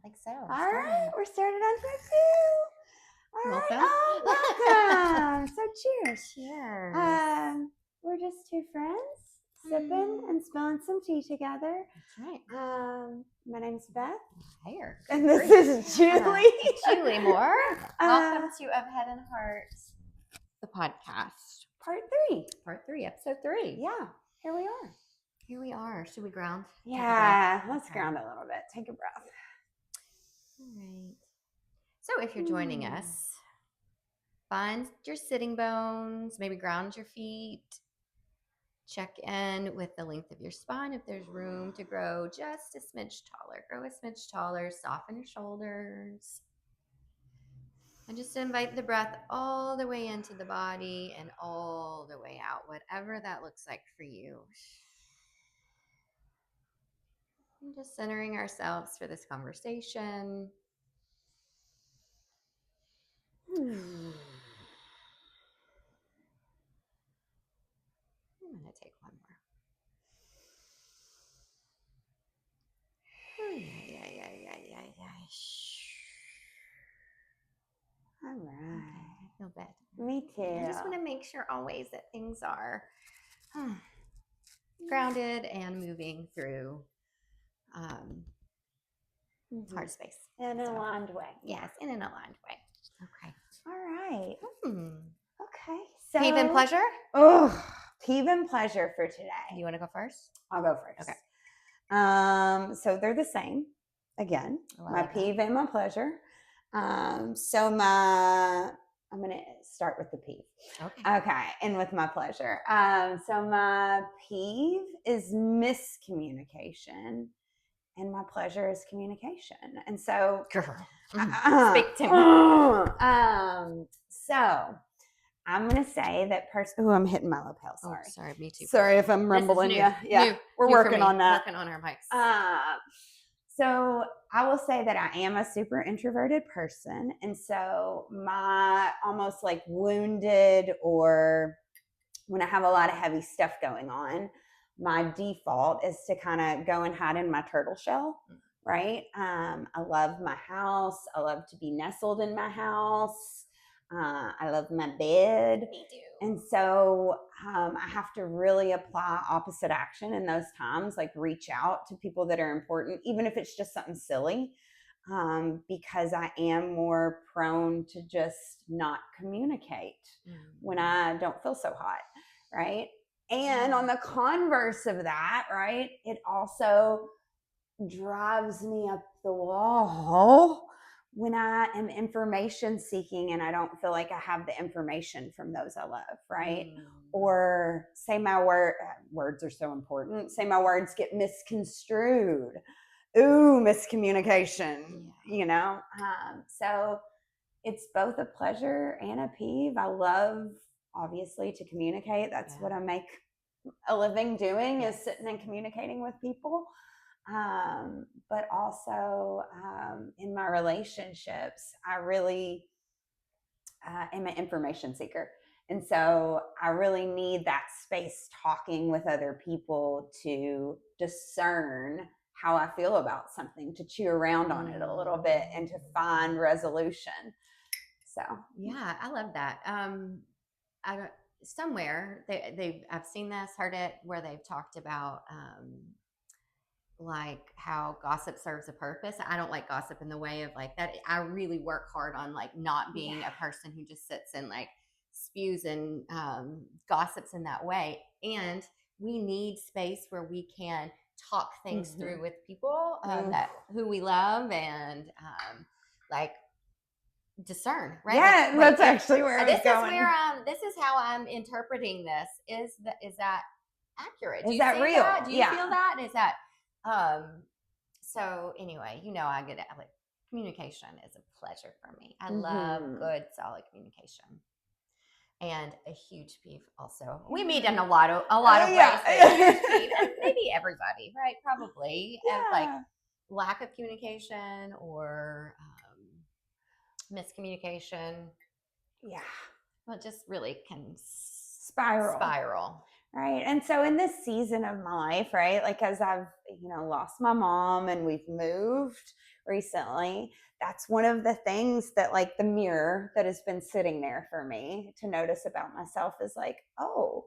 like so. All right, we're started on part 2. All Welcome. right. Oh, welcome. So cheers. Cheers. We're just 2 friends sipping and spilling some tea together. That's right. My name's Beth. Here. And this is Julie. Julie Moore. Welcome to Of Head and Heart, the podcast. Part 3. Part 3, episode 3. Yeah, here we are. Here we are. Should we ground? Yeah, let's ground a little bit. Take a breath. All right. So if you're joining us, find your sitting bones, maybe ground your feet. Check in with the length of your spine if there's room to grow just a smidge taller. Grow a smidge taller, soften your shoulders. And just invite the breath all the way into the body and all the way out, whatever that looks like for you. And just centering ourselves for this conversation. I'm going to take one more. All right. Okay, I feel better. Me too. I just want to make sure always that things are grounded and moving through heart space. In an aligned way. Yes, in an aligned way. Okay. All right. Okay. So, peeve and pleasure? Oh, peeve and pleasure for today. Do you want to go first? I'll go first. Okay. So they're the same. Again, my like peeve and my pleasure. I'm going to start with the peeve. Okay. And with my pleasure. So my peeve is miscommunication and my pleasure is communication. And so, speak to me. So I'm going to say that I'm hitting my lapel. Sorry. Oh, sorry, me too. Sorry if I'm rumbling you. Yeah, we're working on that. Working on our mics. So I will say that I am a super introverted person. And so my almost like wounded or when I have a lot of heavy stuff going on, my default is to kind of go and hide in my turtle shell, right? I love my house. I love to be nestled in my house. I love my bed. Me too. And so I have to really apply opposite action in those times, like reach out to people that are important, even if it's just something silly, because I am more prone to just not communicate when I don't feel so hot, right? And on the converse of that, right, it also drives me up the wall when I am information seeking and I don't feel like I have the information from those I love, right? Or say my words are so important. Say my words get misconstrued. Ooh, miscommunication, you know? So it's both a pleasure and a peeve. I love, obviously, to communicate. That's what I make a living doing is sitting and communicating with people. But also in my relationships, I really am an information seeker. And so I really need that space talking with other people to discern how I feel about something, to chew around on it a little bit and to find resolution. So, yeah, I love that. Somewhere I've seen this, heard it, where they've talked about like how gossip serves a purpose. I don't like gossip in the way of like that. I really work hard on like not being a person who just sits and like spews and gossips in that way. And we need space where we can talk things through with people that who we love and like discern, right? Yeah, that's actually where I was going. This is how I'm interpreting this. Is that accurate? Is that real? Do you feel that? Is that so anyway, I get it. Like communication is a pleasure for me. I love good, solid communication. And a huge peeve also. We meet in a lot of ways. Maybe everybody, right? Probably. Like lack of communication or miscommunication. Yeah. Well, it just really can spiral. Right. And so in this season of my life, right, like as I've, lost my mom and we've moved, recently, that's one of the things that, like, the mirror that has been sitting there for me to notice about myself is like, oh,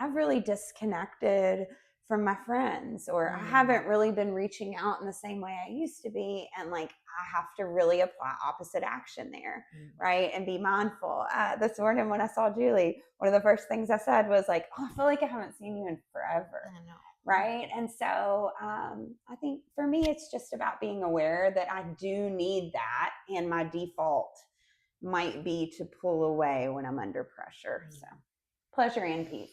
I've really disconnected from my friends, or I haven't really been reaching out in the same way I used to be. And like, I have to really apply opposite action there, right? And be mindful. This morning when I saw Julie, one of the first things I said was like, oh, I feel like I haven't seen you in forever. I know. Right. And so I think for me, it's just about being aware that I do need that. And my default might be to pull away when I'm under pressure. So pleasure and peace.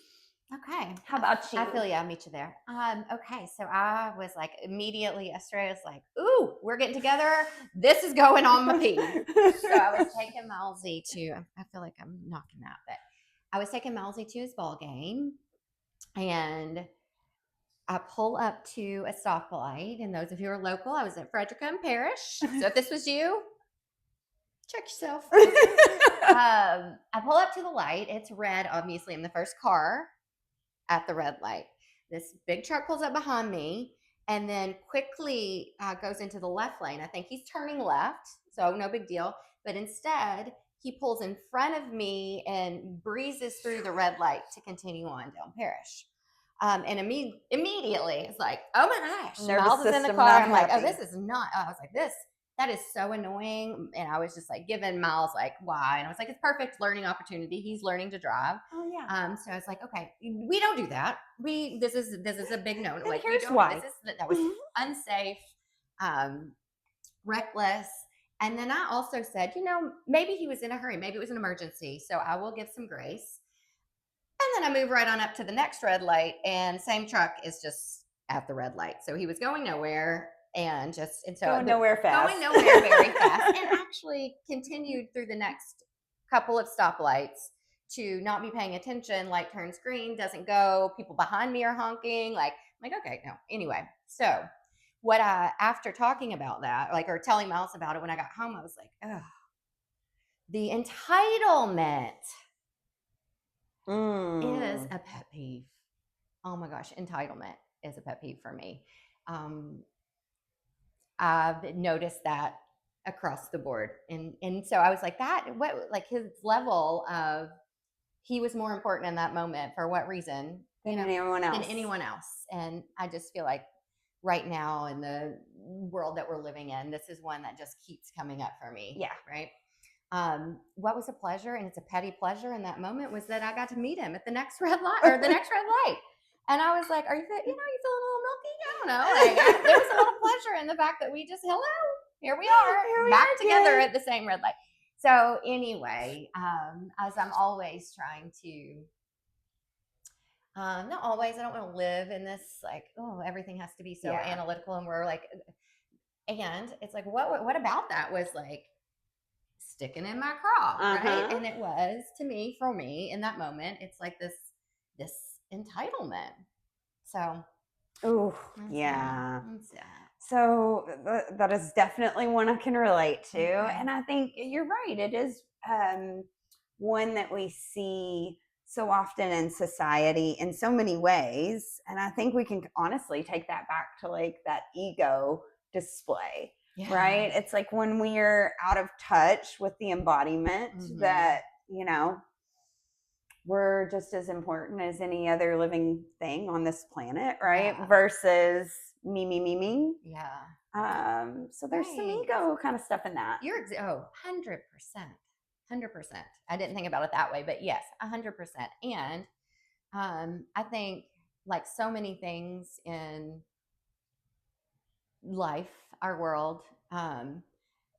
Okay. How about you? I feel you. I'll meet you there. Okay. So I was like, immediately yesterday, I was like, ooh, we're getting together. This is going on my pee. So I was taking Malsey to, I feel like I'm knocking that, but I was taking Malsey to his ball game, and I pull up to a stoplight. And those of you who are local, I was at Frederica and Parish. So if this was you, check yourself. I pull up to the light. It's red. Obviously, I'm the first car at the red light. This big truck pulls up behind me and then quickly goes into the left lane. I think he's turning left, so no big deal. But instead, he pulls in front of me and breezes through the red light to continue on down Parish. And immediately, it's like, oh my gosh, Miles is in the car. I'm like, oh, this is not. I was like, that is so annoying. And I was just like giving Miles like, why? And I was like, it's perfect learning opportunity. He's learning to drive. Oh yeah. So I was like, okay, we don't do that. This is a big no. Like, here's why. That was unsafe, reckless. And then I also said, maybe he was in a hurry. Maybe it was an emergency. So I will give some grace. And then I move right on up to the next red light, and same truck is just at the red light. So he was going nowhere. And so going nowhere fast. Going nowhere very fast, and actually continued through the next couple of stoplights to not be paying attention. Light turns green, doesn't go. People behind me are honking. Like, I'm like, okay, no. Anyway, so after talking about that, or telling Miles about it when I got home, I was like, oh, the entitlement is a pet peeve. Oh my gosh, entitlement is a pet peeve for me. I've noticed that across the board. And so I was like, his level of, he was more important in that moment. For what reason? Than anyone else. And I just feel like right now in the world that we're living in, this is one that just keeps coming up for me. Yeah. Right. What was a pleasure, and it's a petty pleasure in that moment, was that I got to meet him at the next red light, or the next red light. And I was like, are you feeling a little milky? I don't know. There was a lot of pleasure in the fact that we just, here we are, back together at the same red light. So anyway, as I'm always trying to, not always, I don't want to live in this, like, oh, everything has to be so analytical, and we're like, and it's like, what about that was like sticking in my craw, right? And it was, for me in that moment, it's like this entitlement. So, yeah. So that is definitely one I can relate to. Okay. And I think you're right. It is one that we see so often in society in so many ways. And I think we can honestly take that back to like that ego display, right? It's like when we're out of touch with the embodiment that, we're just as important as any other living thing on this planet, right? Yeah. Versus me. Yeah. So there's some ego kind of stuff in that. 100%. 100%. I didn't think about it that way, but yes, 100%. And I think, like so many things in life, our world,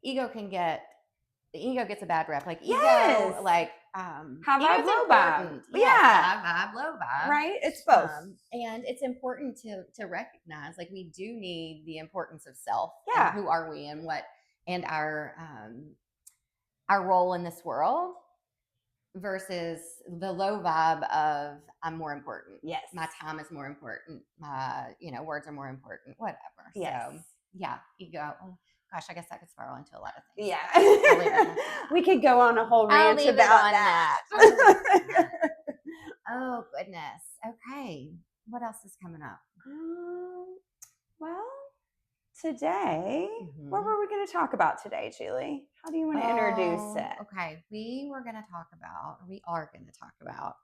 ego gets a bad rep. Like ego, like high vibe, low vibe. High vibe, low vibe. Right? It's both. And it's important to recognize, like, we do need the importance of self. Yeah. And who are we, and what, and our role in this world, versus the low vibe of, I'm more important. Yes. My time is more important. My, words are more important, whatever. Yes. So yeah, ego. Oh, gosh, I guess that could spiral into a lot of things. Yeah. We could go on a whole rant about that. Oh, goodness. Okay. What else is coming up? Well, today, what were we going to talk about today, Julie? How do you want to introduce it? Okay, we are going to talk about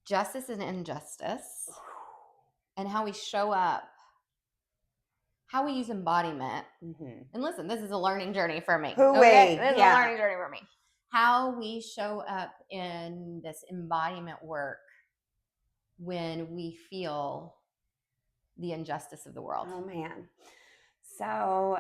justice and injustice and how we show up, how we use embodiment. And listen, this is a learning journey for me. Okay? This is a learning journey for me. How we show up in this embodiment work when we feel the injustice of the world. Oh, man. So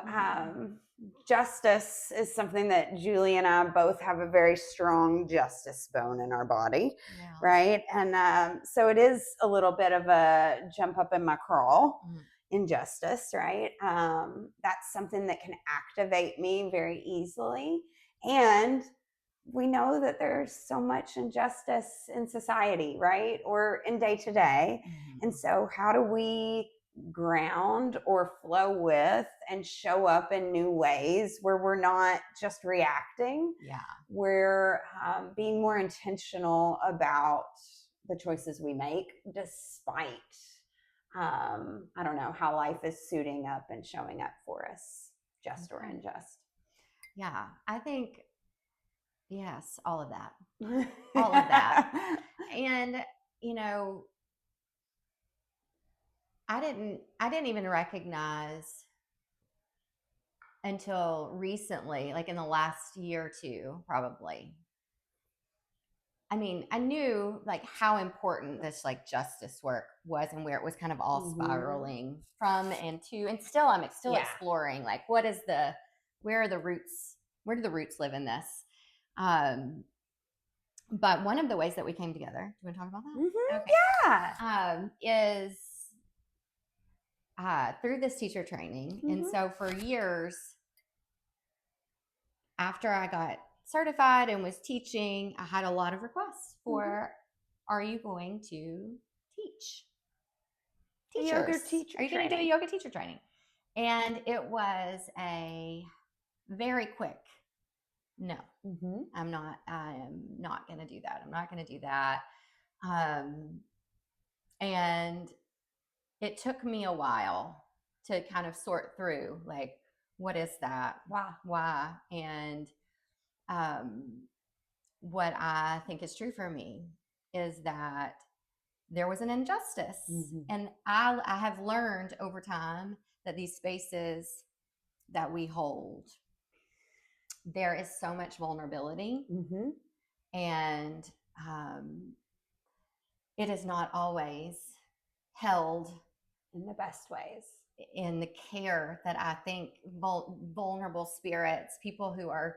justice is something that Julie and I both have a very strong justice bone in our body, right? And so it is a little bit of a jump up in my crawl, injustice, right? That's something that can activate me very easily. And we know that there's so much injustice in society, right? Or in day to day. And so how do we ground or flow with and show up in new ways where we're not just reacting? We're being more intentional about the choices we make despite I don't know how life is suiting up and showing up for us, just or unjust. Yeah, I think yes, all of that. All of that. And you know, I didn't even recognize until recently, like in the last year or two, probably. I mean, I knew like how important this like justice work was and where it was kind of all spiraling from and to, and still I'm still exploring like where do the roots live in this? But one of the ways that we came together, do you want to talk about that? Okay. Is through this teacher training. And so for years after I got certified and was teaching, I had a lot of requests for, are you going to teach? Yoga teacher Are you going to do a yoga teacher training? And it was a very quick no. I am not going to do that. I'm not going to do that. And it took me a while to kind of sort through like, what is that? Why? And what I think is true for me is that there was an injustice. And I have learned over time that these spaces that we hold, there is so much vulnerability. And it is not always held in the best ways, in the care that I think vulnerable spirits, people who are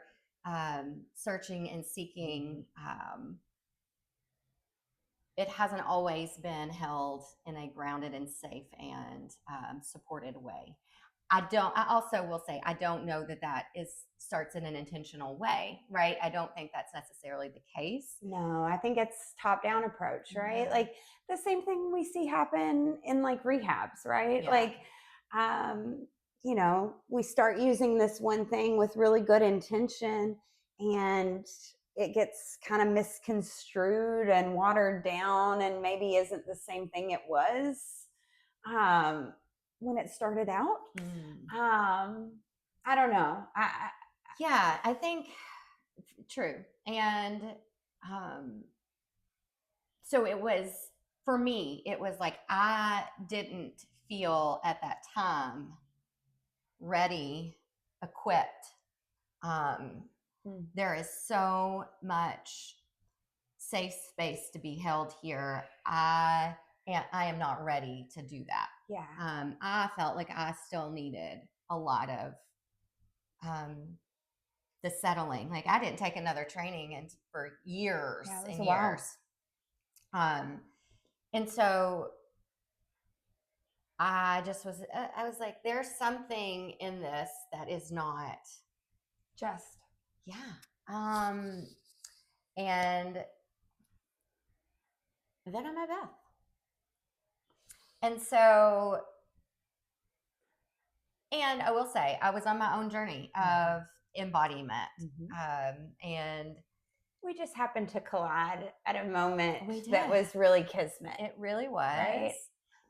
searching and seeking, it hasn't always been held in a grounded and safe and supported way. I also will say, I don't know that starts in an intentional way, right? I don't think that's necessarily the case. No, I think it's top-down approach, right? Like the same thing we see happen in like rehabs, right? Like, you know, we start using this one thing with really good intention and it gets kind of misconstrued and watered down and maybe isn't the same thing it was when it started out. I don't know. I think true. And so it was, for me, it was like I didn't feel at that time ready, equipped. There is so much safe space to be held here. I am not ready to do that. I felt like I still needed a lot of the settling. Like I didn't take another training for years and years. And so I was like, there's something in this that is not just. And then I met Beth. And so, and I will say, I was on my own journey of embodiment. And we just happened to collide at a moment that was really kismet. It really was. Right?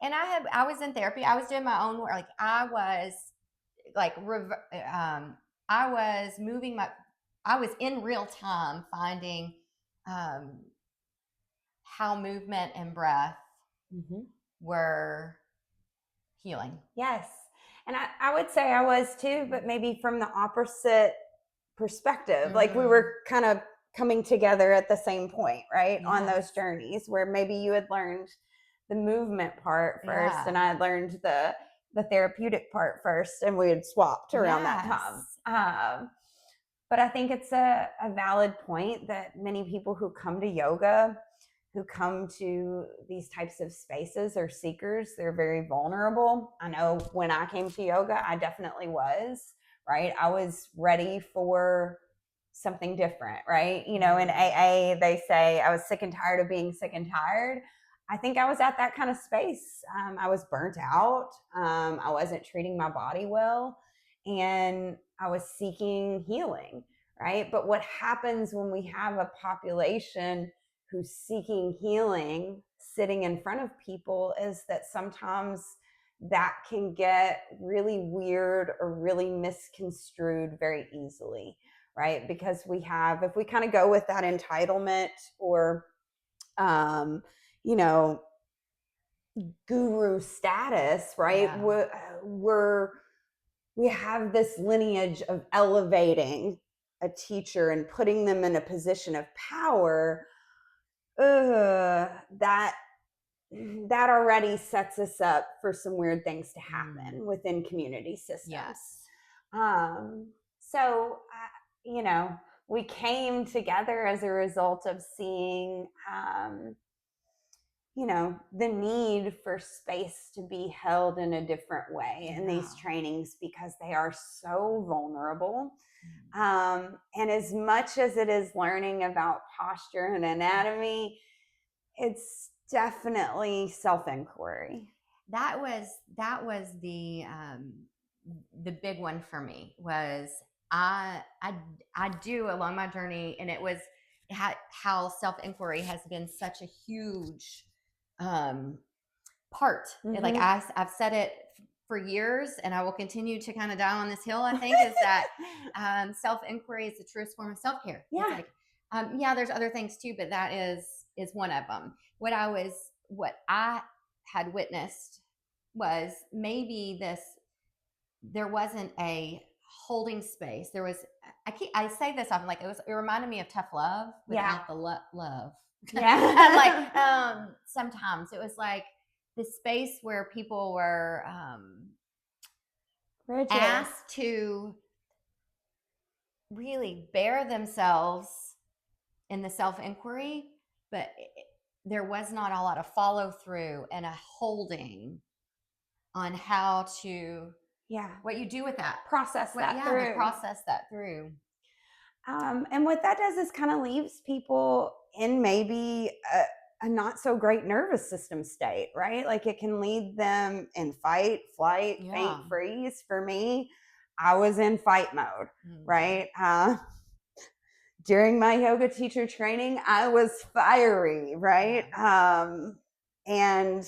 And I was in therapy. I was doing my own work. Like I was like, I was moving I was in real time finding um, how movement and breath were healing. Yes. And I would say I was too, but maybe from the opposite perspective. Like we were kind of coming together at the same point, right? Yes. On those journeys where maybe you had learned the movement part first and I had learned the therapeutic part first, and we had swapped around that time. But I think it's a valid point that many people who come to yoga, who come to these types of spaces, are seekers. They're very vulnerable. I know when I came to yoga, I definitely was, right? I was ready for something different, right? You know, in AA, they say I was sick and tired of being sick and tired. I think I was at that kind of space. I was burnt out. I wasn't treating my body well, and I was seeking healing, right? But what happens when we have a population who's seeking healing sitting in front of people is that sometimes that can get really weird or really misconstrued very easily, right? Because if we kind of go with that entitlement or, you know, guru status, right? Yeah. We have this lineage of elevating a teacher and putting them in a position of power. That already sets us up for some weird things to happen within community systems. Yes. So, you know, we came together as a result of seeing, you know, the need for space to be held in a different way in these trainings because they are so vulnerable. And as much as it is learning about posture and anatomy, it's definitely self-inquiry. That was the big one for me. Was I do along my journey, and it was how self-inquiry has been such a huge part. Like I've said it for years, and I will continue to kind of die on this hill, I think, is that self-inquiry is the truest form of self-care. Yeah. It's like, there's other things too, but that is one of them. What I had witnessed was maybe there wasn't a holding space. There was, I say this often, like it reminded me of tough love without the love. Yeah. Like sometimes it was like this space where people were asked to really bare themselves in the self-inquiry, but there was not a lot of follow through and a holding on how to what you do with that, process that through. And what that does is kind of leaves people in maybe a not so great nervous system state, right? Like it can lead them in fight, flight, faint, freeze. For me, I was in fight mode, right? During my yoga teacher training, I was fiery, right? And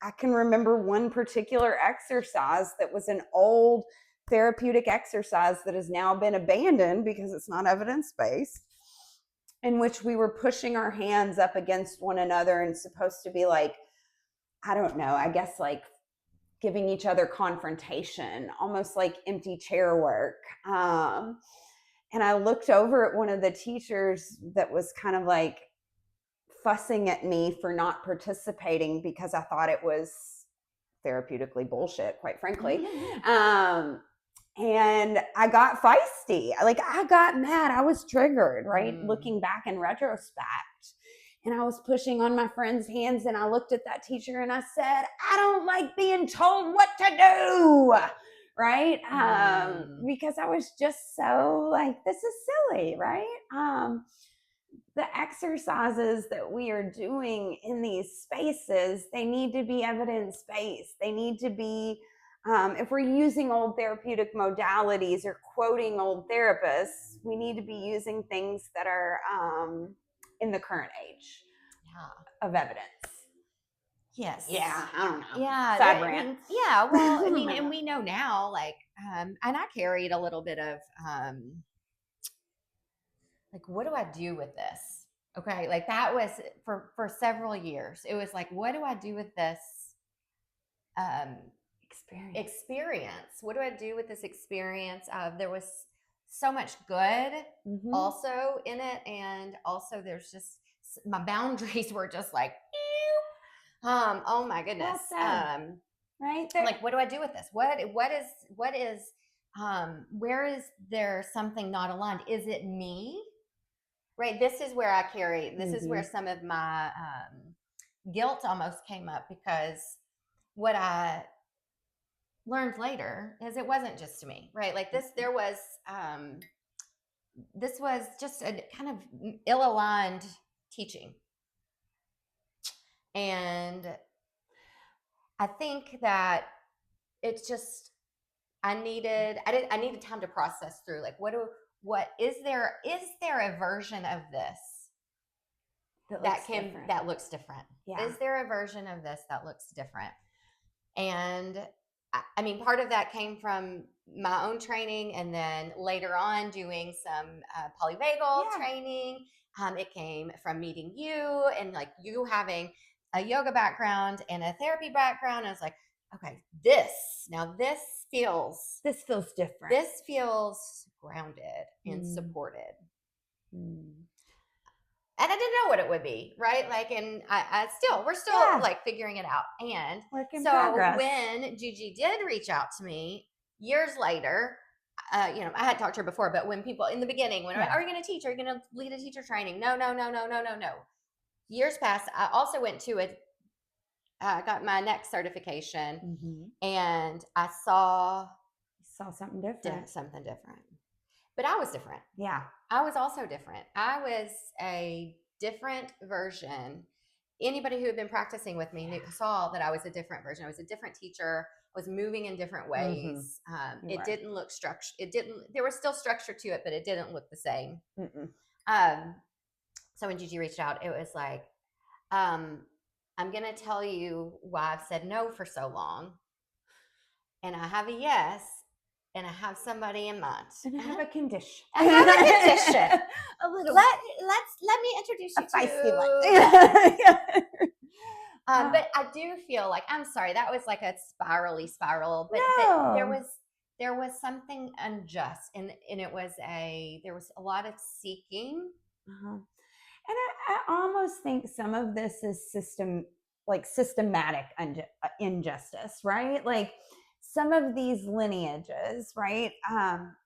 I can remember one particular exercise that was an old therapeutic exercise that has now been abandoned because it's not evidence-based, in which we were pushing our hands up against one another and supposed to be like, I don't know, I guess like giving each other confrontation, almost like empty chair work. And I looked over at one of the teachers that was kind of like fussing at me for not participating because I thought it was therapeutically bullshit, quite frankly. And I got feisty. Like I got mad. I was triggered, right? Looking back in retrospect. And I was pushing on my friend's hands, and I looked at that teacher and I said, I don't like being told what to do. Right? Because I was just so like, this is silly, right? The exercises that we are doing in these spaces, they need to be evidence-based. They need to be, if we're using old therapeutic modalities or quoting old therapists, we need to be using things that are in the current age of evidence. Yes. Yeah, I don't know. Yeah. Side rant. Yeah. Well, I mean, and we know now, like, and I carried a little bit of, like, what do I do with this? Okay. Like that was for several years. It was like, what do I do with this? Um, experience. What do I do with this experience? There was so much good also in it, and also there's just my boundaries were just like, oh my goodness. Right there. Like, what do I do with this? What is where is there something not aligned? Is it me? Right. This is where I carry. This is where some of my guilt almost came up, because what I learned later is it wasn't just me, right? Like this was just a kind of ill-aligned teaching, and I think that it's just I needed time to process through, like, what is there a version of this that looks different? Yeah. Is there a version of this that looks different? And I mean, part of that came from my own training, and then later on doing some polyvagal training. It came from meeting you, and like you having a yoga background and a therapy background. I was like, okay, this feels different. This feels grounded and supported. And I didn't know what it would be, right? Like, and we're still like figuring it out. And so when Gigi did reach out to me years later, I had talked to her before, but when people in the beginning, when are you going to teach? Are you going to lead a teacher training? No. Years passed. I also went to got my next certification, and I saw something different. But I was different. Yeah. I was also different. I was a different version. Anybody who had been practicing with me saw that I was a different version. I was a different teacher, was moving in different ways. It didn't look structured. There was still structure to it, but it didn't look the same. So when Gigi reached out, it was like, I'm going to tell you why I've said no for so long. And I have a yes. And I have somebody in mind. And I have a condition. A little. Let me introduce you to. But I do feel like, I'm sorry, that was like a spiral. But there was something unjust, and there was a lot of seeking. And I almost think some of this is systematic injustice, right? Like, some of these lineages, right?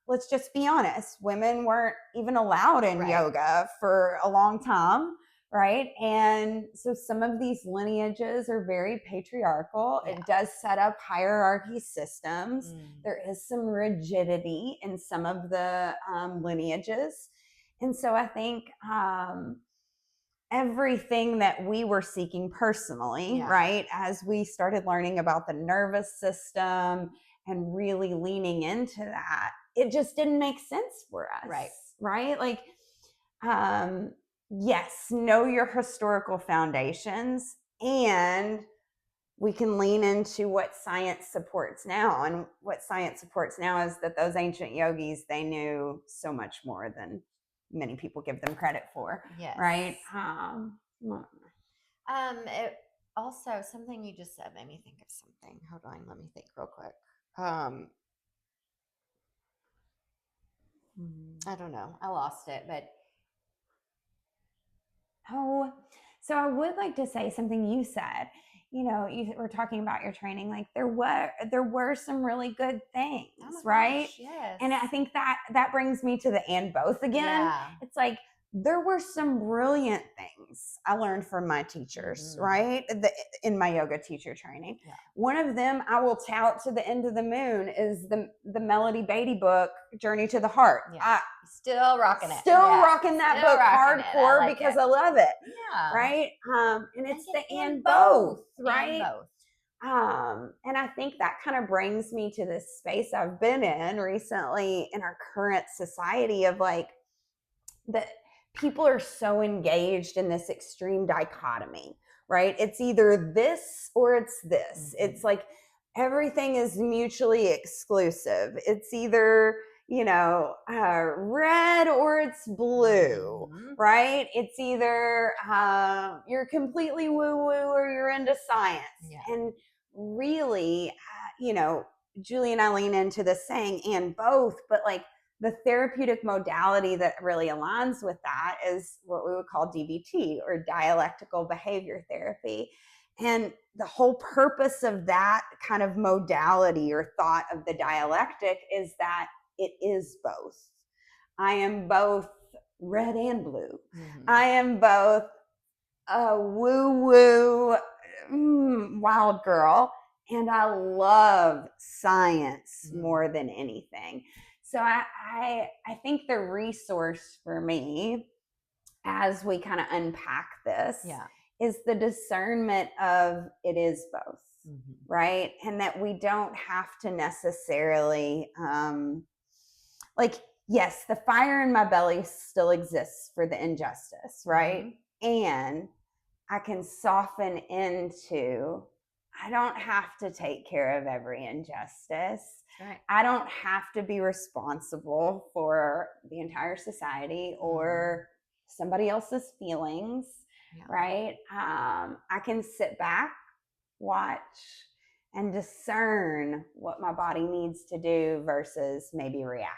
Let's just be honest. Women weren't even allowed in yoga for a long time, right? And so some of these lineages are very patriarchal. Yeah. It does set up hierarchy systems. There is some rigidity in some of the lineages. And so I think everything that we were seeking personally, right, as we started learning about the nervous system and really leaning into that, it just didn't make sense for us, right? Like, yes, know your historical foundations, and we can lean into what science supports now. And what science supports now is that those ancient yogis, they knew so much more than many people give them credit for. Yes. Right. It also, something you just said made me think of something. Hold on, let me think real quick. I don't know. I lost it, but so I would like to say something you said. You were talking about your training, like there were some really good things, right? Gosh, yes. And I think that brings me to the and both again. Yeah. It's like there were some brilliant things I learned from my teachers, right? In my yoga teacher training. Yeah. One of them I will tout to the end of the moon is the Melody Beatty book, Journey to the Heart. Yeah. Still rocking it. Rocking that book hardcore because I love it. Yeah. Right? And it's the and both, right? And both. And I think that kind of brings me to this space I've been in recently in our current society of like that people are so engaged in this extreme dichotomy right? It's either this or it's this. Mm-hmm. It's like everything is mutually exclusive. It's either, red or it's blue, Mm-hmm. right? It's either you're completely woo woo or you're into science. Yeah. And really, Julie and I lean into this saying and both, but like the therapeutic modality that really aligns with that is what we would call DBT, or dialectical behavior therapy. And the whole purpose of that kind of modality or thought of the dialectic is that it is both. I am both red and blue. Mm-hmm. I am both a woo woo wild girl, and I love science more than anything. So I think the resource for me as we kind of unpack this is the discernment of it is both, right? And that we don't have to necessarily yes, the fire in my belly still exists for the injustice, right? And I can soften into, I don't have to take care of every injustice. Right. I don't have to be responsible for the entire society or somebody else's feelings, right? I can sit back, watch, and discern what my body needs to do versus maybe reacting.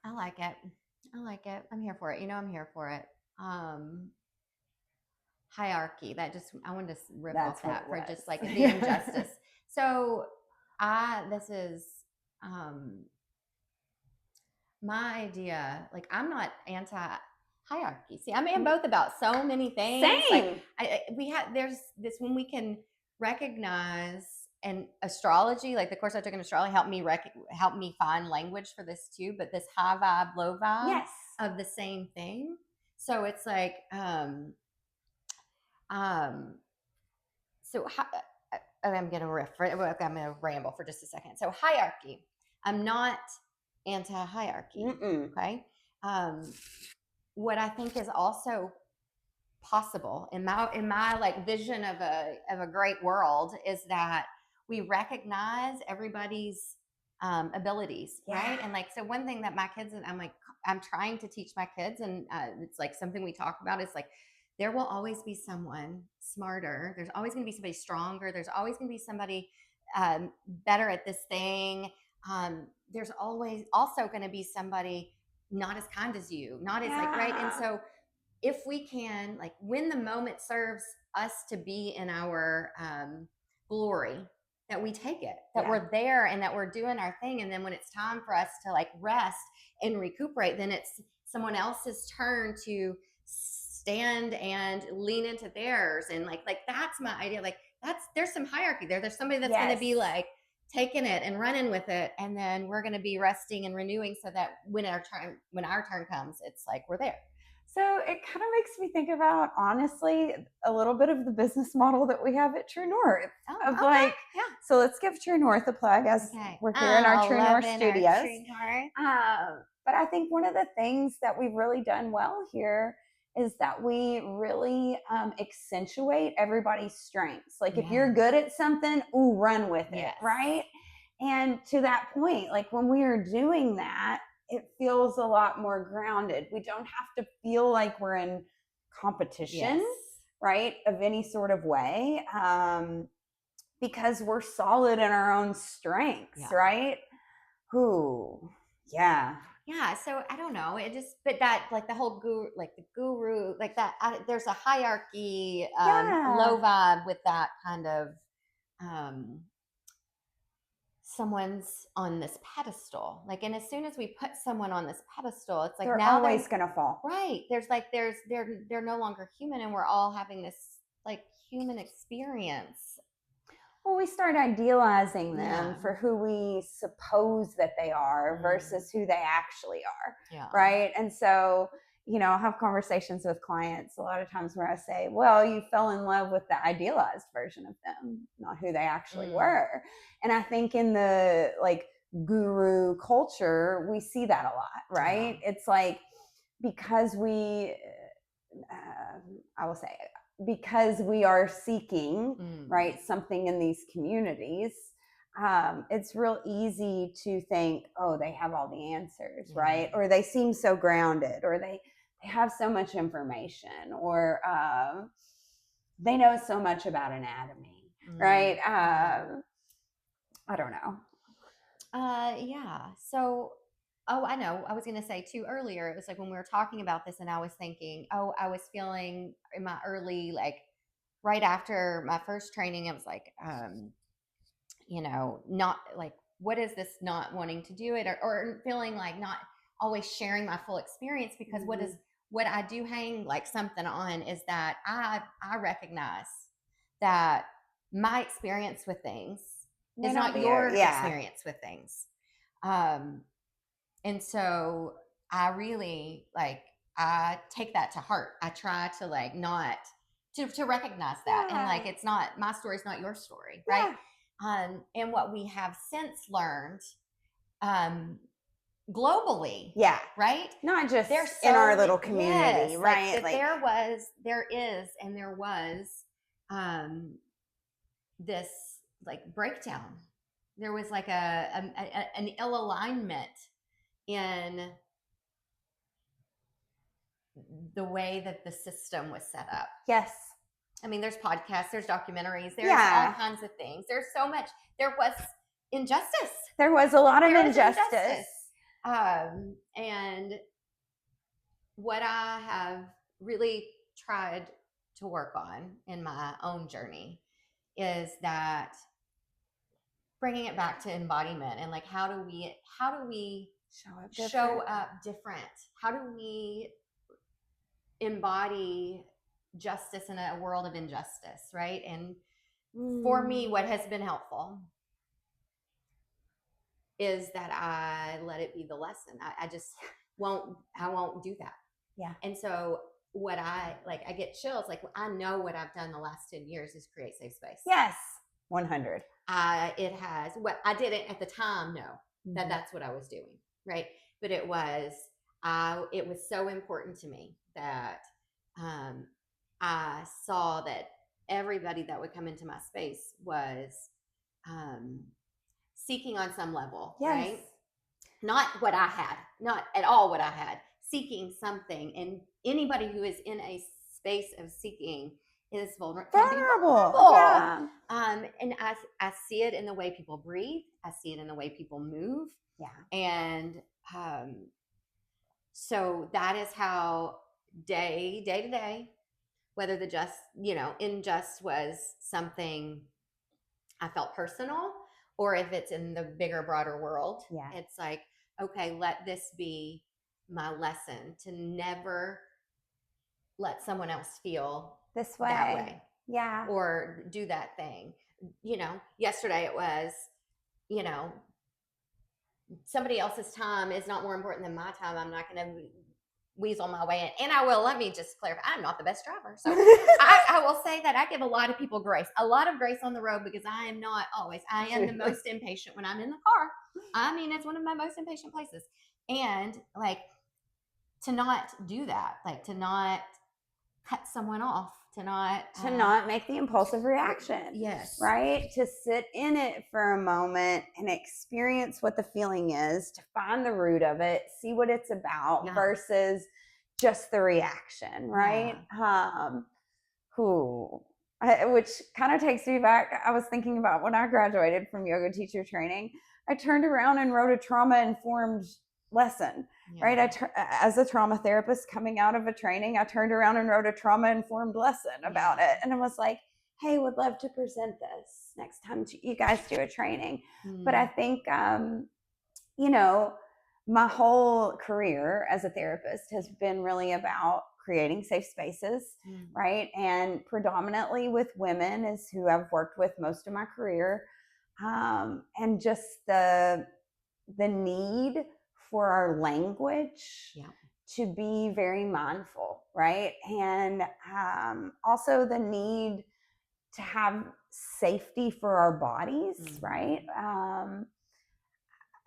I like it. I'm here for it. I'm here for it. Hierarchy. I wanted to rip off that for just like the injustice. So this is my idea. Like, I'm not anti hierarchy. See, I'm in both about so many things. Same. Like there's this when we can recognize, and astrology, like the course I took in astrology helped me find language for this too, but this high vibe, low vibe of the same thing. So it's like, so I'm going to ramble for just a second. So hierarchy, I'm not anti-hierarchy. Okay. What I think is also possible in my like vision of a great world is that we recognize everybody's abilities, right? And like, so one thing that my kids, and I'm trying to teach my kids, and it's like something we talk about, is like, there will always be someone smarter. There's always going to be somebody stronger. There's always going to be somebody better at this thing. There's always also going to be somebody not as kind as you, not as like, right? And so if we can, like, when the moment serves us to be in our glory, that we take it, that we're there and that we're doing our thing. And then when it's time for us to like rest and recuperate, then it's someone else's turn to stand and lean into theirs. And like that's my idea. Like, there's some hierarchy there. There's somebody that's going to be like taking it and running with it, and then we're going to be resting and renewing, so that when our turn comes, it's like we're there. So it kind of makes me think about, honestly, a little bit of the business model that we have at True North. So let's give True North a plug, as we're here in our True North studios. But I think one of the things that we've really done well here is that we really accentuate everybody's strengths. Like, if you're good at something, run with it, right? And to that point, like, when we are doing that, it feels a lot more grounded. We don't have to feel like we're in competition, right, of any sort of way, because we're solid in our own strengths, right? So I don't know. It just, but that, like, the whole guru, like that, there's a hierarchy, low vibe with that kind of, someone's on this pedestal, like, and as soon as we put someone on this pedestal, it's like they're always gonna fall, right? They're no longer human, and we're all having this like human experience. Well, we start idealizing them for who we suppose that they are versus who they actually are, right? And so, I'll have conversations with clients a lot of times where I say, well, you fell in love with the idealized version of them, not who they actually were. And I think in the like guru culture, we see that a lot, right? It's like, because I will say, because we are seeking, right, something in these communities, it's real easy to think, oh, they have all the answers, right? Or they seem so grounded, or they have so much information, or they know so much about anatomy, right? I don't know. Yeah. So, oh, I know. I was going to say too earlier, it was like when we were talking about this and I was thinking, oh, I was feeling in my early, like right after my first training, it was like, not like, what is this not wanting to do it, or feeling like not always sharing my full experience, because what I do hang like something on is that I recognize that my experience with things is not your experience with things. And so I really I take that to heart. I try to not to recognize that. And like, it's not, my story is not your story. Right. And what we have since learned, globally. Yeah. Right. Not just in our little community. Yes, right. Like there was this like breakdown. There was like an ill alignment in the way that the system was set up. Yes. I mean, there's podcasts, there's documentaries, there's all kinds of things. There's so much. There was injustice. There was a lot of injustice. And what I have really tried to work on in my own journey is that bringing it back to embodiment, and like, how do we show up different? How do we embody justice in a world of injustice, right? And for me, what has been helpful is that I let it be the lesson. I just won't do that. Yeah. And so what I get chills. Like, I know what I've done the last 10 years is create safe space. Yes. 100. It has. What I didn't at the time know that that's what I was doing, right? But it was so important to me that I saw that everybody that would come into my space was seeking on some level, right? Not what I had, not at all what I had, seeking something. And anybody who is in a space of seeking is vulnerable. Yeah. And I see it in the way people breathe. I see it in the way people move. Yeah. And so that is how day to day, whether the unjust was something I felt personal, or if it's in the bigger, broader world, it's like, okay, let this be my lesson to never let someone else feel this way. That way. Yeah. Or do that thing. Yesterday it was, somebody else's time is not more important than my time. I'm not going to weasel my way in. And I will, let me just clarify, I'm not the best driver. So I will say that I give a lot of people grace, a lot of grace on the road, because I am not always, I am the most impatient when I'm in the car. I mean, it's one of my most impatient places. And to not do that, to not cut someone off, to not make the impulsive reaction. Yes. Right? To sit in it for a moment and experience what the feeling is, to find the root of it, see what it's about versus just the reaction, right? Which kind of takes me back. I was thinking about when I graduated from yoga teacher training, I turned around and wrote a trauma-informed lesson. Right. As a trauma therapist coming out of a training, I turned around and wrote a trauma-informed lesson about it. And I was like, hey, would love to present this next time you guys do a training. But I think, my whole career as a therapist has been really about creating safe spaces, right? And predominantly with women is who I've worked with most of my career. And just the need for our language to be very mindful, right? And also the need to have safety for our bodies, right?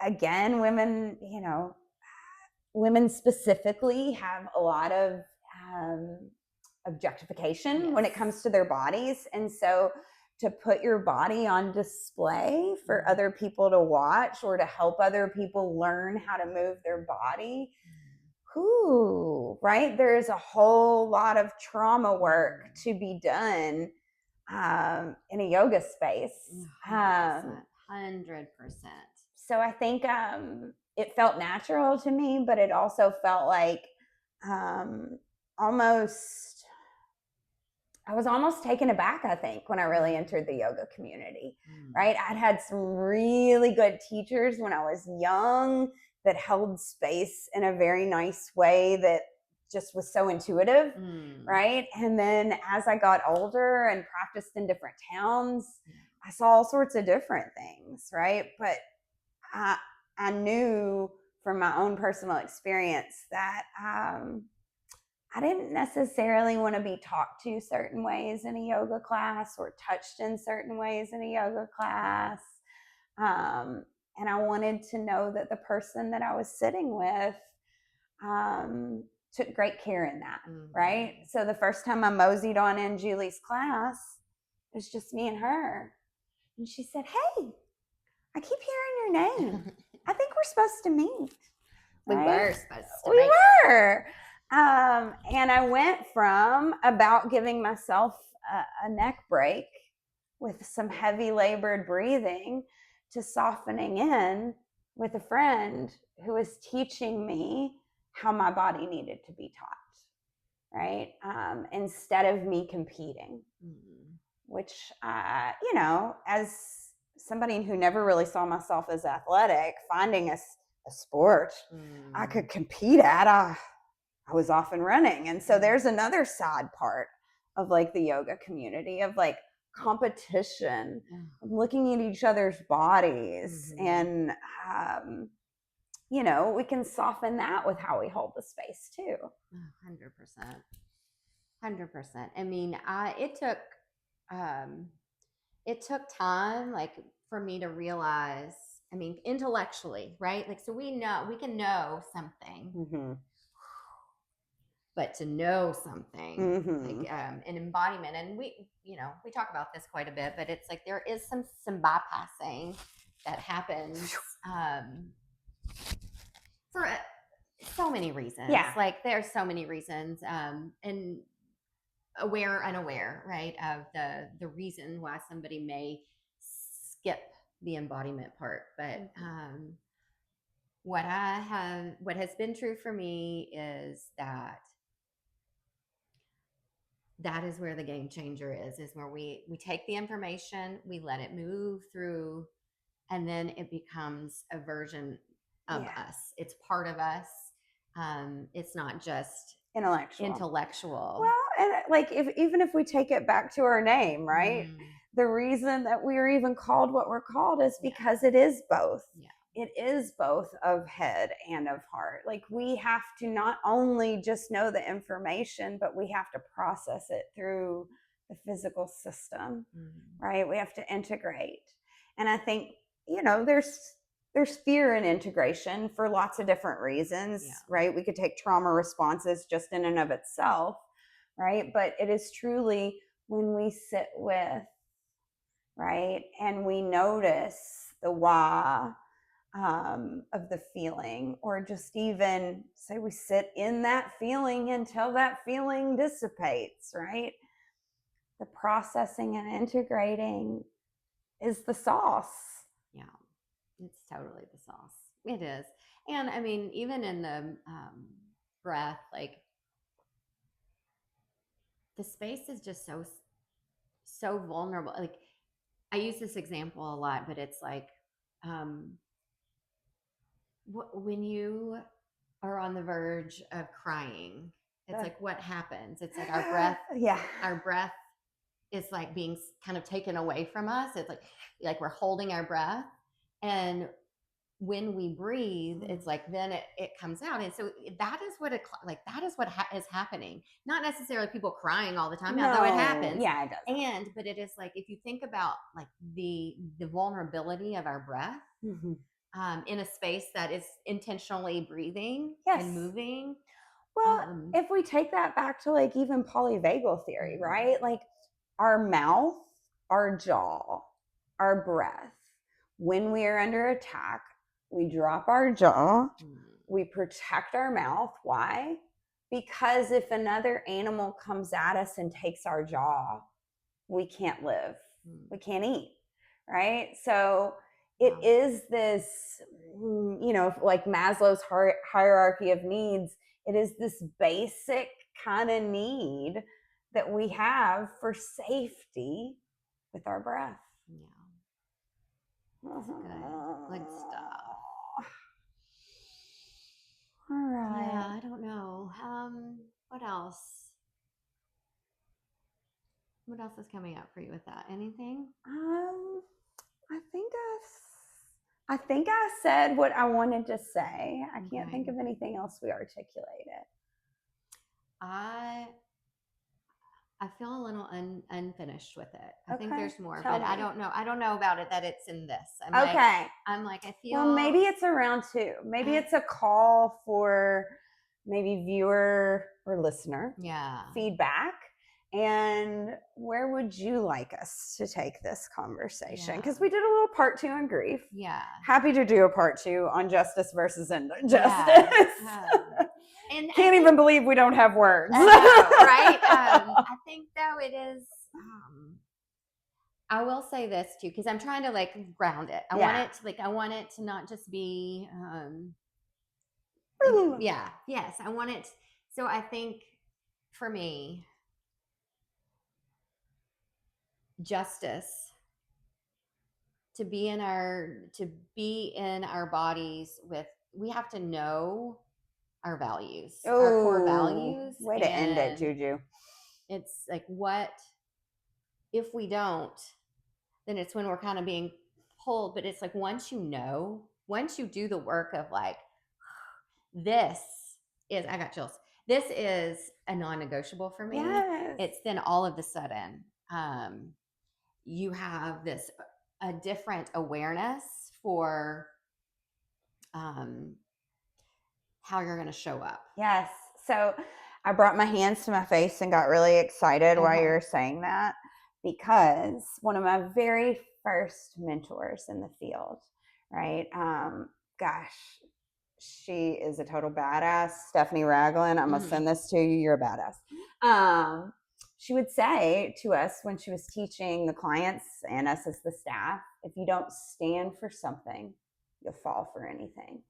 Again, women specifically have a lot of objectification when it comes to their bodies. And so to put your body on display for other people to watch or to help other people learn how to move their body, right? There's a whole lot of trauma work to be done in a yoga space. 100%. So I think it felt natural to me, but it also felt like I was almost taken aback, I think, when I really entered the yoga community, right? I'd had some really good teachers when I was young that held space in a very nice way that just was so intuitive, right? And then as I got older and practiced in different towns, I saw all sorts of different things, right? But I knew from my own personal experience that I didn't necessarily want to be talked to certain ways in a yoga class or touched in certain ways in a yoga class. And I wanted to know that the person that I was sitting with took great care in that, right? So the first time I moseyed on in Julie's class, it was just me and her. And she said, "Hey, I keep hearing your name. I think we're supposed to meet." We were supposed to meet. We were. And I went from about giving myself a neck break with some heavy labored breathing to softening in with a friend who was teaching me how my body needed to be taught, right? Instead of me competing, which, as somebody who never really saw myself as athletic, finding a sport I could compete at, I was off and running. And so there's another sad part of like the yoga community of like competition, looking at each other's bodies. And, we can soften that with how we hold the space too. 100%. 100%. I mean, it took time, like for me to realize, I mean, intellectually, right? Like, so we can know something, but to know something, like an embodiment, and we talk about this quite a bit, but it's like there is some bypassing that happens for so many reasons. Like there's so many reasons, and aware or unaware, right, of the reason why somebody may skip the embodiment part. But what has been true for me is that is where the game changer is where we take the information, we let it move through, and then it becomes a version of us. It's part of us. It's not just intellectual. Well, and like even if we take it back to our name, right? The reason that we're even called what we're called is because it is both. It is both of head and of heart. Like we have to not only just know the information, but we have to process it through the physical system, right? We have to integrate. And I think, there's fear in integration for lots of different reasons, right? We could take trauma responses just in and of itself, right? But it is truly when we sit with, right, and we notice the why of the feeling, or just even say we sit in that feeling until that feeling dissipates, right? The processing and integrating is the sauce. Yeah, it's totally the sauce. It is. And I mean, even in the breath, like the space is just so vulnerable. Like I use this example a lot, but it's like when you are on the verge of crying, it's like what happens? It's like our breath. Our breath is like being kind of taken away from us. It's like we're holding our breath, and when we breathe, it's like then it comes out. And so that is what is happening. Not necessarily people crying all the time, although it happens. Yeah, it does. But it is like if you think about like the vulnerability of our breath. In a space that is intentionally breathing and moving. Well, if we take that back to like even polyvagal theory, right? Like our mouth, our jaw, our breath, when we are under attack, we drop our jaw, we protect our mouth. Why? Because if another animal comes at us and takes our jaw, we can't live, we can't eat, right? So it is this, like Maslow's hierarchy of needs. It is this basic kind of need that we have for safety with our breath. Yeah. That's good stuff. All right. Yeah, I don't know. What else? What else is coming up for you with that? Anything? I think I said what I wanted to say. I can't think of anything else we articulated. I feel a little unfinished with it. I think there's more, but I don't know. I don't know about it that it's in this. I feel. Well, maybe it's around 2. Maybe it's a call for maybe viewer or listener feedback. And where would you like us to take this conversation? Because we did a little part 2 on grief. Yeah. Happy to do a part 2 on justice versus injustice. And can't even believe we don't have words. I know, right? I think though it is. I will say this too, because I'm trying to like ground it. I want it to not just be. Yes, I want it. So I think for me, justice to be in our bodies with, we have to know our values, our core values. Way to end it, Juju. It's like, what if we don't, then it's when we're kind of being pulled. But it's like, once you do the work of like, I got chills. This is a non-negotiable for me. Yes. It's then all of a sudden, you have a different awareness for how you're going to show up. Yes. So I brought my hands to my face and got really excited while you were saying that, because one of my very first mentors in the field, right? She is a total badass. Stephanie Ragland. I'm going to send this to you. You're a badass. She would say to us when she was teaching the clients and us as the staff, if you don't stand for something, you'll fall for anything.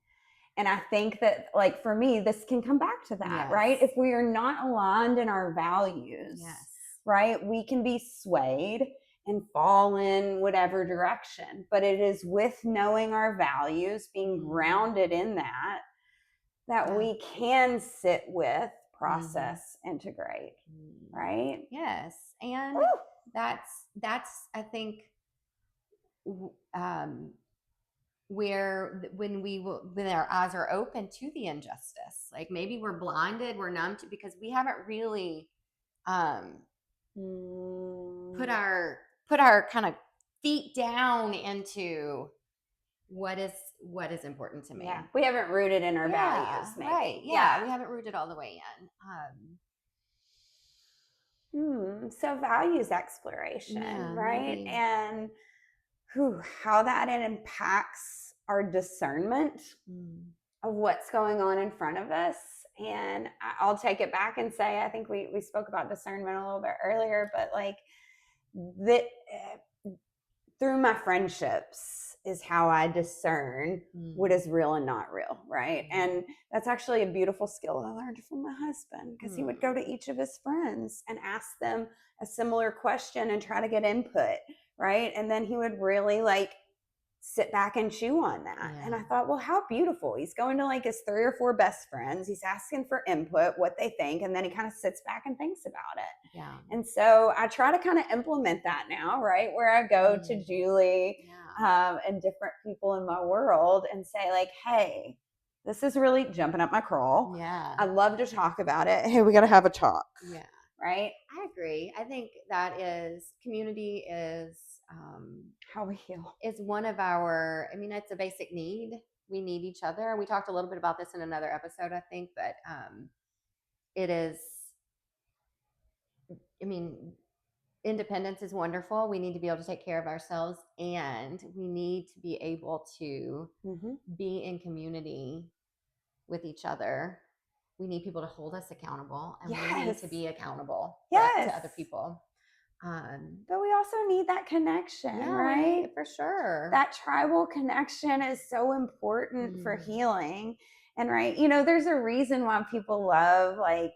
And I think that, like, for me, this can come back to that, right? If we are not aligned in our values, right, we can be swayed and fall in whatever direction. But it is with knowing our values, being grounded in that we can sit with, process, integrate, right? Yes. And that's I think when our eyes are open to the injustice, like maybe we're blinded, we're numb to, because we haven't really put our kind of feet down into what is important to me. Yeah, we haven't rooted in our values, maybe. Right. Yeah, we haven't rooted all the way in. So values exploration, right? Maybe. And how that impacts our discernment of what's going on in front of us. And I'll take it back and say, I think we spoke about discernment a little bit earlier, but like through my friendships is how I discern what is real and not real, right? And that's actually a beautiful skill I learned from my husband, because he would go to each of his friends and ask them a similar question and try to get input, right? And then he would really like sit back and chew on that. Yeah. And I thought, well, how beautiful. He's going to like his 3 or 4 best friends. He's asking for input, what they think. And then he kind of sits back and thinks about it. Yeah. And so I try to kind of implement that now, right? Where I go to Julie and different people in my world and say like, hey, this is really jumping up my crawl. Yeah. I love to talk about it. Hey, we got to have a talk. Yeah. Right? I agree. I think that community is how we heal. Is one of our, it's a basic need. We need each other. And we talked a little bit about this in another episode, I think, but it is, I mean, independence is wonderful. We need to be able to take care of ourselves, and we need to be able to be in community with each other. We need people to hold us accountable, and we need to be accountable to other people. But we also need that connection, right? For sure. That tribal connection is so important for healing. And right, there's a reason why people love like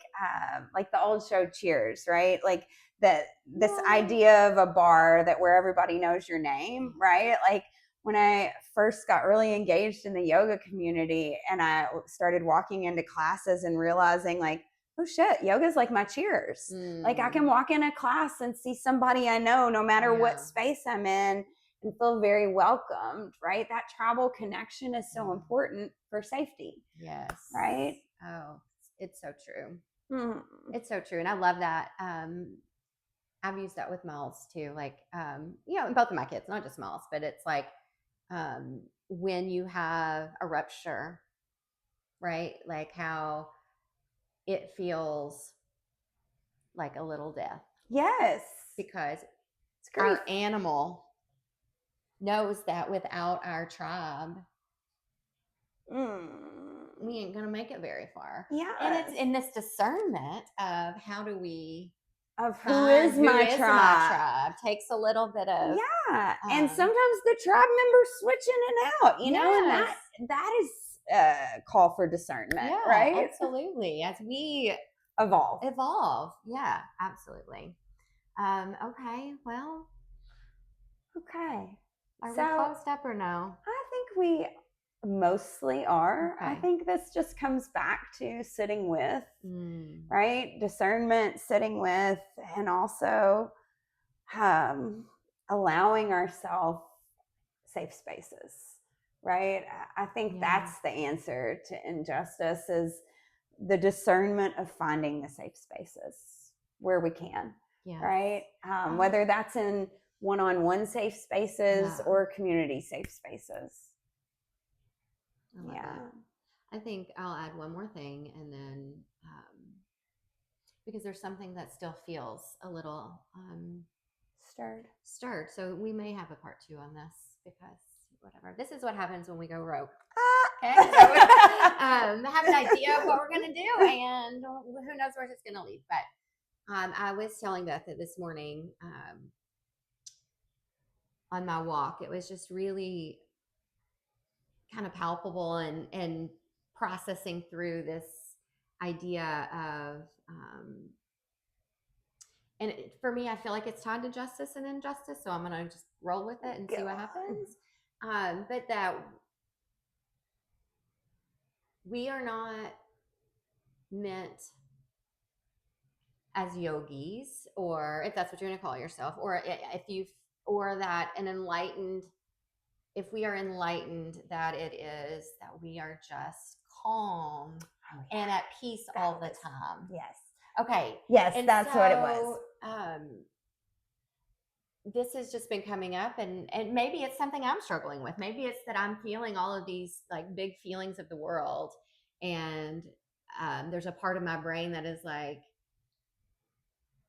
the old show Cheers, right? Like this idea of a bar where everybody knows your name, right? Like when I first got really engaged in the yoga community and I started walking into classes and realizing like, oh shit, yoga's like my Cheers. Like I can walk in a class and see somebody I know no matter what space I'm in and feel very welcomed, right? That tribal connection is so important for safety. Yes. Right? Oh, it's so true. It's so true. And I love that. I've used that with Miles too. Like, both of my kids, not just Miles, but it's like when you have a rupture, right? Like how it feels like a little death. Yes. Because our animal knows that without our tribe, we ain't gonna make it very far. Yeah. And it's in this discernment of how do we who is my tribe takes a little bit of and sometimes the tribe members switch in and out, and that is a call for discernment, right? Absolutely. As we evolve. Yeah, absolutely. Okay, well, are we closed up or no? I think we mostly are. I think this just comes back to sitting with, right? Discernment, sitting with, and also allowing ourselves safe spaces, right? I think that's the answer to injustice, is the discernment of finding the safe spaces where we can, right? Whether that's in one-on-one safe spaces or community safe spaces. I think I'll add one more thing, and then because there's something that still feels a little stirred. So we may have a part 2 on this, because whatever. This is what happens when we go rogue. Okay, so have an idea of what we're gonna do, and who knows where it's gonna lead. But I was telling Beth that this morning on my walk, it was just really kind of palpable and processing through this idea of and for me, I feel like it's tied to justice and injustice, so I'm gonna just roll with it and see what happens. But that we are not meant as yogis, or if that's what you're gonna call yourself, or that an enlightened, if we are enlightened, that it is that we are just calm and at peace all the time. Yes. Okay. Yes, and that's what it was. This has just been coming up, and maybe it's something I'm struggling with. Maybe it's that I'm feeling all of these like big feelings of the world, and there's a part of my brain that is like,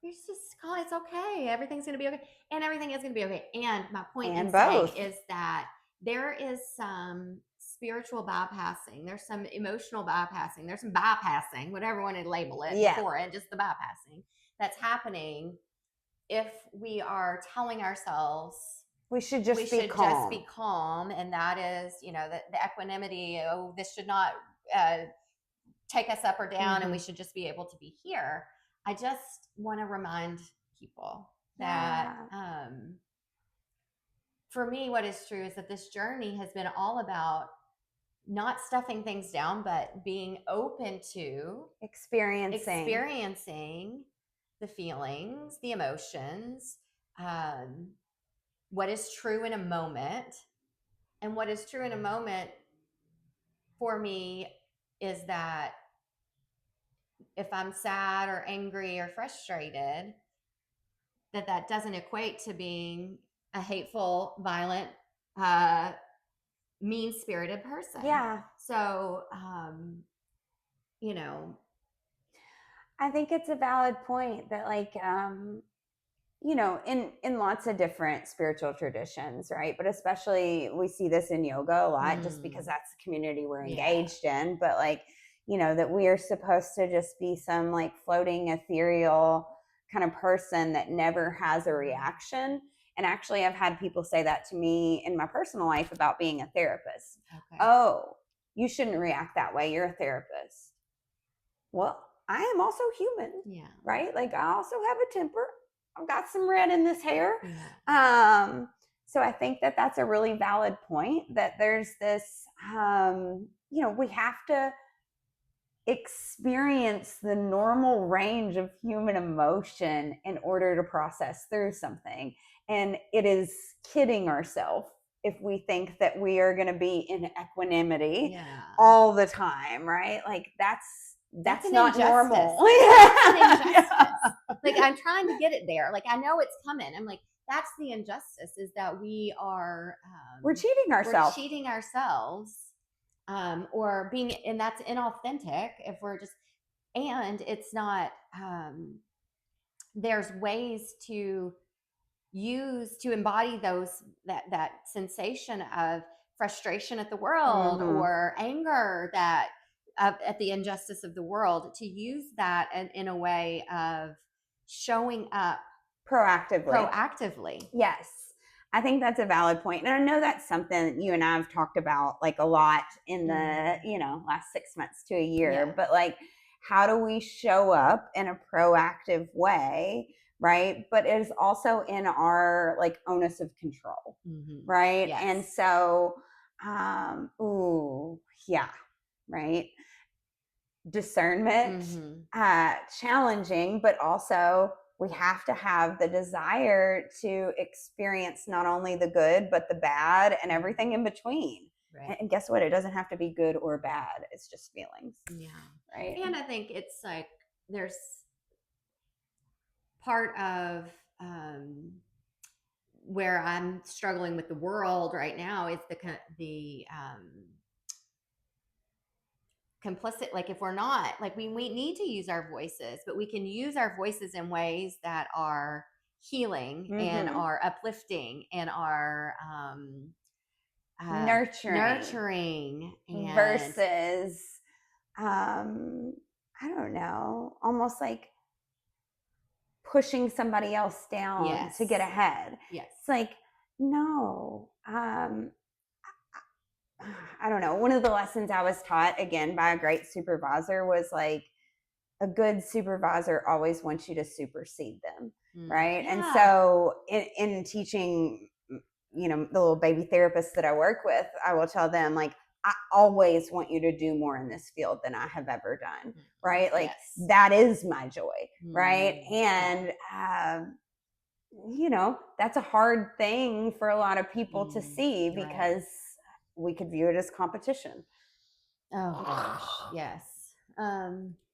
it's okay. Everything's going to be okay. And everything is going to be okay. And my point in saying is that there is some spiritual bypassing. There's some emotional bypassing. There's some bypassing, whatever you want to label it for it, just the bypassing that's happening if we are telling ourselves we should just be calm. And that is, the equanimity. Oh, this should not take us up or down, and we should just be able to be here. I just want to remind people that for me, what is true is that this journey has been all about not stuffing things down, but being open to experiencing the feelings, the emotions, what is true in a moment. And what is true in a moment for me is that if I'm sad or angry or frustrated, that doesn't equate to being a hateful, violent, mean-spirited person. Yeah. So, I think it's a valid point that like, you know, in lots of different spiritual traditions, right? But especially we see this in yoga a lot just because that's the community we're engaged in. But like, you know, that we are supposed to just be some like floating ethereal kind of person that never has a reaction. And actually, I've had people say that to me in my personal life about being a therapist. Okay. Oh, you shouldn't react that way. You're a therapist. Well, I am also human. Yeah. Right? Like I also have a temper. I've got some red in this hair. Yeah. So I think that that's a really valid point, that there's this, you know, we have to experience the normal range of human emotion in order to process through something. And it is kidding ourselves if we think that we are going to be in equanimity all the time, right? Like that's not injustice. normal. That's an injustice. Like I'm trying to get it there. Like I know it's coming. I'm like, that's the injustice, is that we are we're cheating ourselves. We're cheating ourselves. Or being, and that's inauthentic if we're just, and it's not, there's ways to embody that sensation of frustration at the world or anger at the injustice of the world, to use that in a way of showing up proactively. Yes. I think that's a valid point. And I know that's something you and I have talked about like a lot in the, you know, last 6 months to a year, but like, how do we show up in a proactive way? Right. But it is also in our like onus of control. Right. Yes. And so, right. Discernment, challenging, but also we have to have the desire to experience not only the good, but the bad and everything in between. Right. And guess what? It doesn't have to be good or bad. It's just feelings. Yeah. Right. And I think it's like, there's part of where I'm struggling with the world right now is the complicit. Like if we're not, like we need to use our voices, but we can use our voices in ways that are healing and are uplifting and are nurturing and versus I don't know, almost like pushing somebody else down to get ahead. It's like, no, I don't know. One of the lessons I was taught, again, by a great supervisor was like, a good supervisor always wants you to supersede them. Right. Yeah. And so in teaching, you know, the little baby therapists that I work with, I will tell them like, I always want you to do more in this field than I have ever done. Right. Like that is my joy. Right. And, you know, that's a hard thing for a lot of people to see because we could view it as competition. Oh gosh. Yes.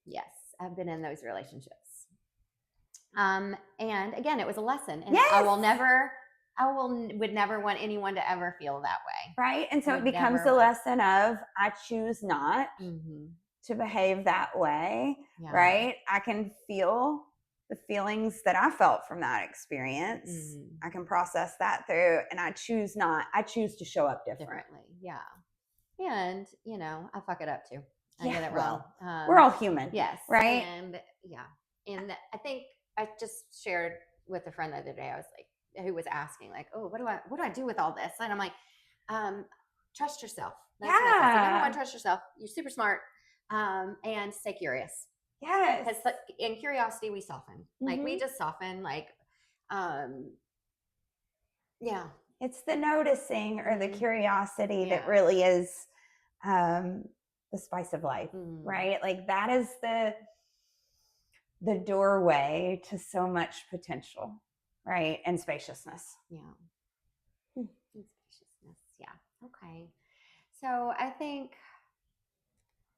Yes. I've been in those relationships. And again, it was a lesson, and I would never want anyone to ever feel that way. Right. And so it becomes a lesson of, I choose not to behave that way. Yeah. Right. I can feel the feelings that I felt from that experience. I can process that through, and I choose to show up differently. Yeah. And, you know, I fuck it up too. I get it wrong. We're all human. Yes. Right. And and I think I just shared with a friend the other day, I was like, who was asking like, oh, what do I do with all this? And I'm like, trust yourself. That's number one, trust yourself. You're super smart. And stay curious. Yes. Because in curiosity, we soften. Like we just soften, like, it's the noticing or the curiosity that really is the spice of life, right? Like that is the doorway to so much potential, right? And spaciousness. Yeah. And spaciousness. Yeah. Okay. So I think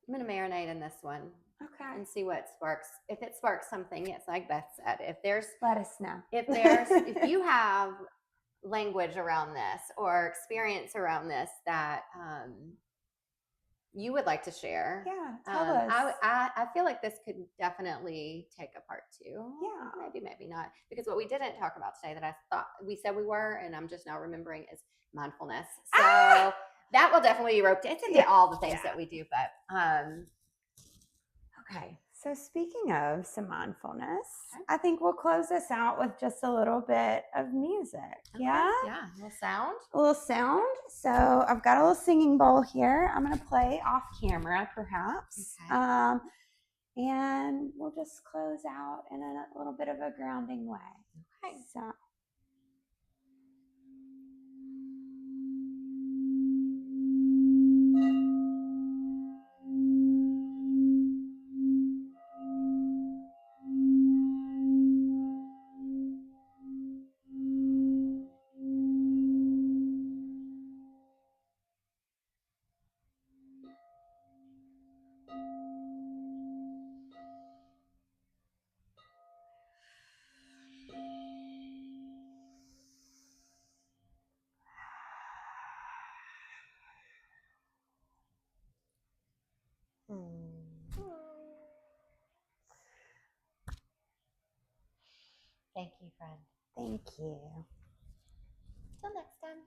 I'm going to marinate in this one. Okay. And see what sparks. If it sparks something, it's like Beth said. Let us know. If you have language around this or experience around this that you would like to share. Yeah, tell us. I feel like this could definitely take a part 2. Yeah. Maybe not. Because what we didn't talk about today that I thought we said we were, and I'm just now remembering, is mindfulness. So that will definitely be roped. It's into all the things that we do, but okay. So speaking of some mindfulness, I think we'll close this out with just a little bit of music. Okay. Yeah? Yeah. A little sound. A little sound. So I've got a little singing bowl here. I'm going to play off camera, perhaps. Okay. And we'll just close out in a little bit of a grounding way. Okay. So. Thank you, friend. Thank you. Till next time.